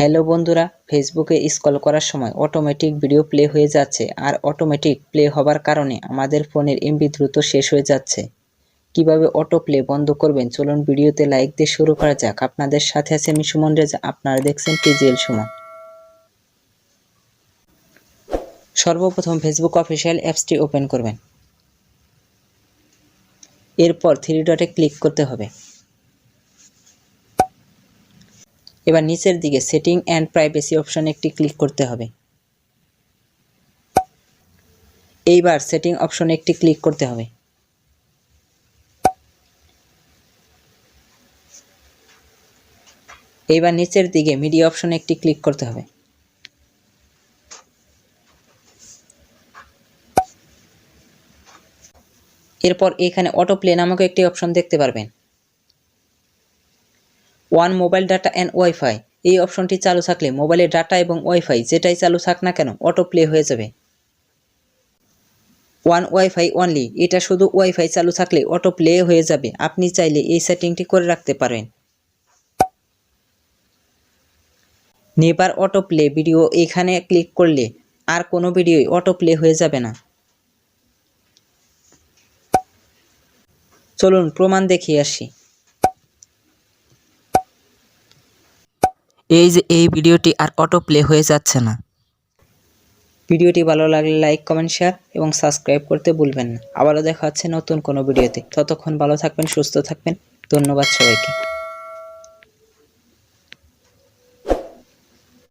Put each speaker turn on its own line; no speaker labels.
Hello বন্ধুরা, ফেসবুকে scroll করার সময় অটোমেটিক ভিডিও প্লে হয়ে যাচ্ছে আর অটোমেটিক প্লে হবার কারণে আমাদের ফোনের এমবি দ্রুত শেষ হয়ে যাচ্ছে। কিভাবে অটো প্লে বন্ধ করবেন চলুন ভিডিওতে লাইক দিয়ে শুরু করা যাক। আপনাদের সাথে আছে আমি সুমন রেজা, আপনারা দেখছেন টিজিএল সুমন। সর্বপ্রথম ফেসবুক অফিসিয়াল অ্যাপসটি ওপেন করবেন। এরপর থ্রি ডটে ক্লিক করতে হবে। এবার নিচের দিকে সেটিং অ্যান্ড প্রাইভেসি অপশনে একটি ক্লিক করতে হবে। এইবার সেটিং অপশনে একটি ক্লিক করতে হবে। এইবার নিচের দিকে মিডিয়া অপশনে একটি ক্লিক করতে হবে। এরপর এখানে অটো প্লে নামক একটি অপশন দেখতে পারবেন। One mobile data and wifi, এই অপশনটি চালু থাকলে মোবাইলের ডাটা এবং ওয়াইফাই যেটাই চালু থাক না কেন অটো প্লে হয়ে যাবে। ওয়ান ওয়াইফাই অনলি, এটা শুধু ওয়াইফাই চালু থাকলে অটো প্লে হয়ে যাবে। আপনি চাইলে এই সেটিংটি করে রাখতে পারেন। নেভার অটো প্লে ভিডিও, এখানে ক্লিক করলে আর কোনো ভিডিওই অটো প্লে হয়ে যাবে না। চলুন প্রমাণ দেখিয়ে আসি। এই যে এই ভিডিওটি আর অটো প্লে হয়ে যাচ্ছে না। ভিডিওটি ভালো লাগলে লাইক, কমেন্ট, শেয়ার এবং সাবস্ক্রাইব করতে ভুলবেন না। আবারও দেখা হচ্ছে নতুন কোনো ভিডিওতে। ততক্ষণ ভালো থাকবেন, সুস্থ থাকবেন। ধন্যবাদ সবাইকে।